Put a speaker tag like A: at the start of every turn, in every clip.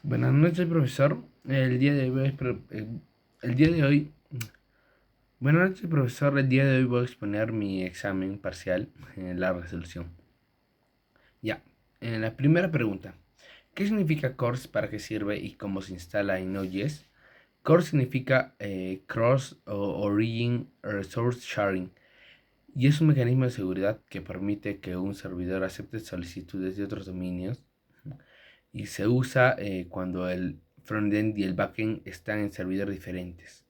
A: Buenas noches, profesor. El día de hoy, buenas noches, profesor. El día de hoy voy a exponer mi examen parcial en la resolución. Ya. En la primera pregunta, ¿qué significa CORS, para qué sirve y cómo se instala en Node.js? CORS significa Cross Origin Resource Sharing y es un mecanismo de seguridad que permite que un servidor acepte solicitudes de otros dominios y se usa cuando el frontend y el backend están en servidores diferentes.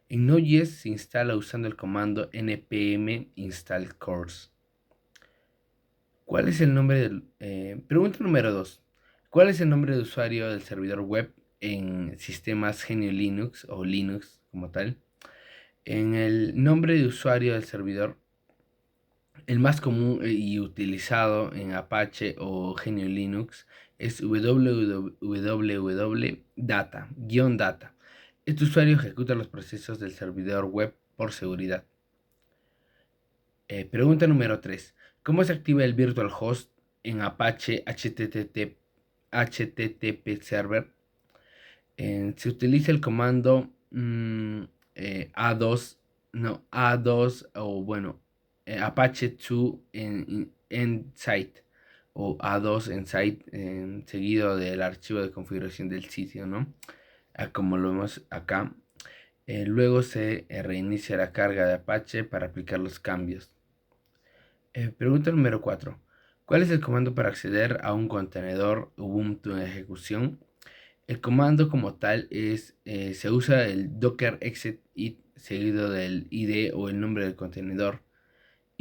A: En Node.js se instala usando el comando npm install CORS. ¿Cuál es el nombre del... pregunta número 2. ¿Cuál es el nombre de usuario del servidor web en sistemas GNU Linux o Linux como tal? En el nombre de usuario del servidor, el más común y utilizado en Apache o GNU Linux es www.data-data. Este usuario ejecuta los procesos del servidor web por seguridad. Pregunta número 3. ¿Cómo se activa el virtual host en Apache HTTP Server? Se utiliza el comando A2, no, A2 o bueno, Apache 2 en site o A2 en site seguido del archivo de configuración del sitio, ¿no? Como lo vemos acá. Luego se reinicia la carga de Apache para aplicar los cambios. Pregunta número 4. ¿Cuál es el comando para acceder a un contenedor Ubuntu en ejecución? El comando como tal se usa el docker exit it seguido del ID o el nombre del contenedor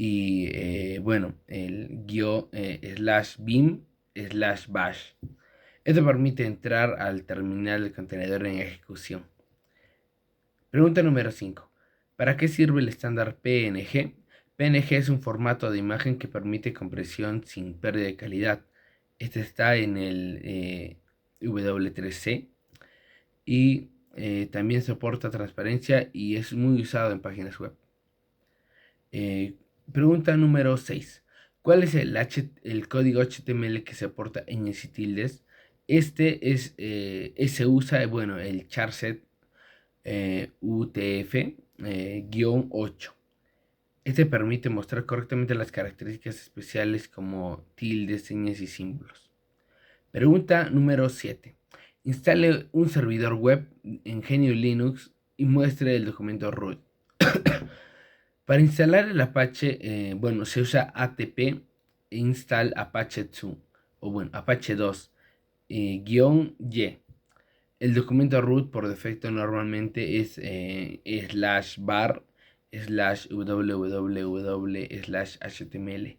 A: y bueno, el slash bin slash bash. Esto permite entrar al terminal del contenedor en ejecución. Pregunta número 5. ¿Para qué sirve el estándar PNG? PNG es un formato de imagen que permite compresión sin pérdida de calidad. Este está en el W3C y también soporta transparencia y es muy usado en páginas web. Eh, Pregunta número 6. ¿Cuál es el código HTML que se soporta ñ y tildes? Este se usa, bueno, el charset UTF-8. Este permite mostrar correctamente las características especiales como tildes, señas y símbolos. Pregunta número 7. Instale un servidor web en GNU Linux y muestre el documento root. Para instalar el Apache, bueno, se usa atp install apache 2 o bueno, apache 2 guión y. El documento root por defecto normalmente es slash bar slash www slash html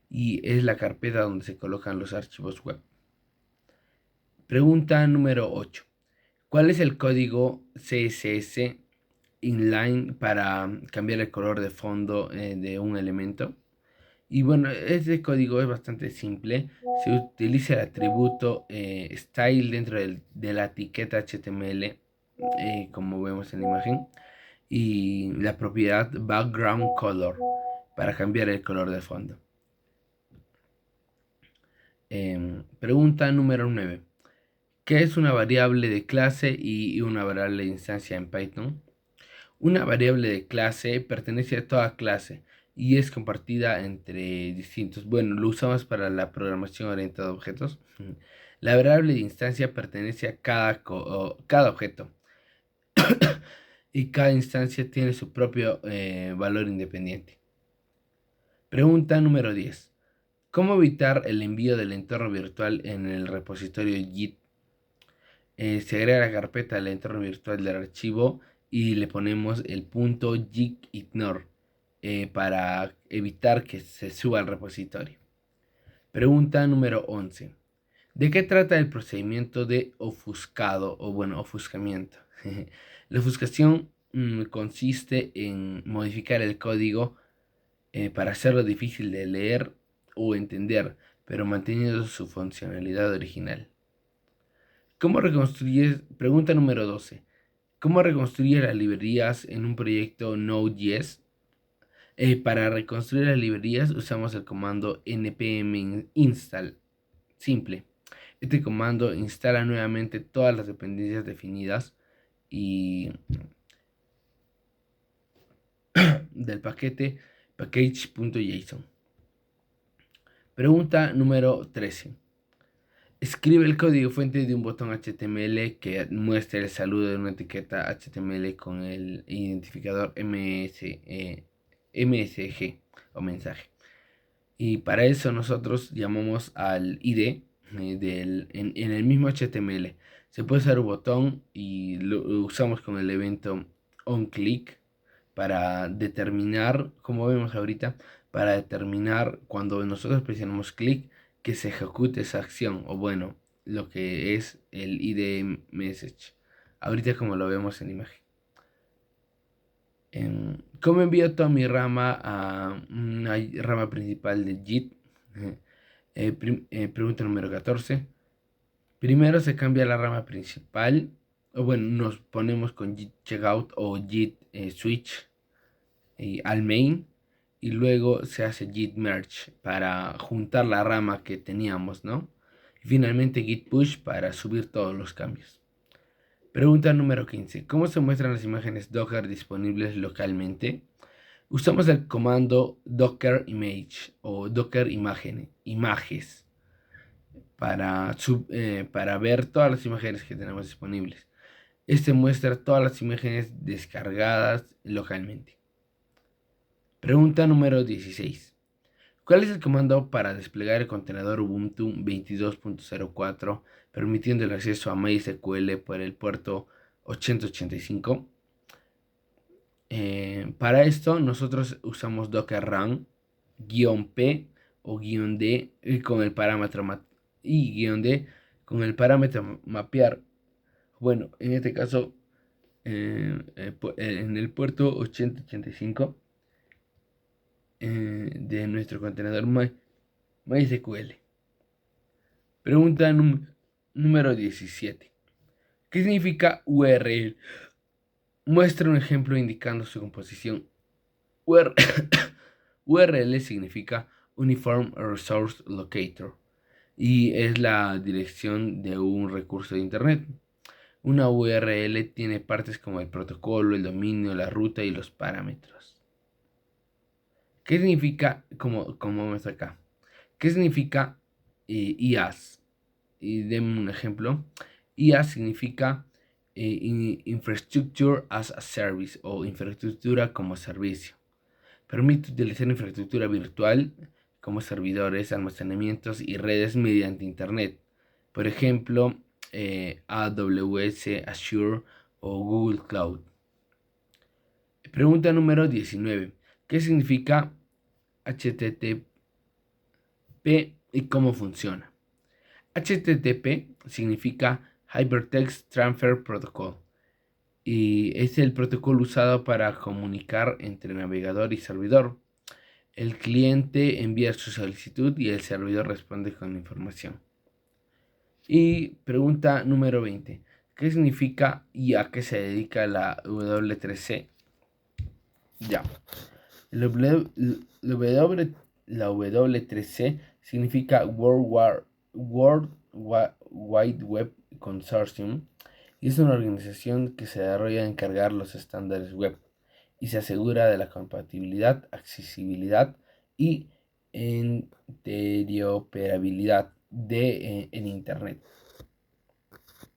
A: y es la carpeta donde se colocan los archivos web. Pregunta número 8. ¿Cuál es el código CSS inline para cambiar el color de fondo de un elemento? Y bueno, este código es bastante simple. Se utiliza el atributo style dentro de la etiqueta HTML, como vemos en la imagen, y la propiedad background color para cambiar el color de fondo. Pregunta número 9. ¿Qué es una variable de clase y una variable de instancia en Python? Una variable de clase pertenece a toda clase y es compartida entre distintos. Bueno, lo usamos para la programación orientada a objetos. La variable de instancia pertenece a cada objeto y cada instancia tiene su propio valor independiente. Pregunta número 10. ¿Cómo evitar el envío del entorno virtual en el repositorio Git? Se agrega la carpeta del entorno virtual del archivo y le ponemos el punto gigignore para evitar que se suba al repositorio. Pregunta número 11. ¿De qué trata el procedimiento de ofuscado o bueno, ofuscamiento? La ofuscación consiste en modificar el código para hacerlo difícil de leer o entender, pero manteniendo su funcionalidad original. ¿Cómo reconstruyes? Pregunta número 12. ¿Cómo reconstruyes las librerías en un proyecto Node.js? Para reconstruir las librerías usamos el comando npm install. Simple. Este comando instala nuevamente todas las dependencias definidas y del paquete package.json. Pregunta número 13. Escribe el código fuente de un botón HTML que muestre el saludo de una etiqueta HTML con el identificador MSG o mensaje. Y para eso nosotros llamamos al ID en el mismo HTML. Se puede usar un botón y lo usamos con el evento onClick para determinar, como vemos ahorita, para determinar cuando nosotros presionamos clic que se ejecute esa acción, o bueno, lo que es el ID message. Ahorita como lo vemos en la imagen. ¿Cómo envío toda mi rama a una rama principal de JIT? Pregunta número 14. Primero se cambia la rama principal, o bueno, nos ponemos con JIT checkout o JIT switch al main, y luego se hace git merge para juntar la rama que teníamos, ¿no? Y finalmente git push para subir todos los cambios. Pregunta número 15. ¿Cómo se muestran las imágenes Docker disponibles localmente? Usamos el comando docker image o docker images para ver todas las imágenes que tenemos disponibles. Este muestra todas las imágenes descargadas localmente. Pregunta número 16. ¿Cuál es el comando para desplegar el contenedor Ubuntu 22.04 permitiendo el acceso a MySQL por el puerto 8085? Para esto nosotros usamos docker run -p o -d con el parámetro -d con el parámetro mapear. Bueno, en este caso en el puerto 8085 de nuestro contenedor MySQL. Pregunta número 17. ¿Qué significa URL? Muestra un ejemplo indicando su composición. URL significa Uniform Resource Locator y es la dirección de un recurso de Internet. Una URL tiene partes como el protocolo, el dominio, la ruta y los parámetros. ¿Qué significa, como vemos acá? ¿Qué significa IaaS? Y denme un ejemplo. IaaS significa Infrastructure as a Service o infraestructura como servicio. Permite utilizar infraestructura virtual como servidores, almacenamientos y redes mediante Internet. Por ejemplo, AWS, Azure o Google Cloud. Pregunta número 19. ¿Qué significa HTTP y cómo funciona? HTTP significa Hypertext Transfer Protocol y es el protocolo usado para comunicar entre navegador y servidor. El cliente envía su solicitud y el servidor responde con la información. Y pregunta número 20. ¿Qué significa y a qué se dedica la W3C? Ya. La W3C significa World Wide Web Consortium y es una organización que se desarrolla en cargar los estándares web y se asegura de la compatibilidad, accesibilidad y interoperabilidad en Internet.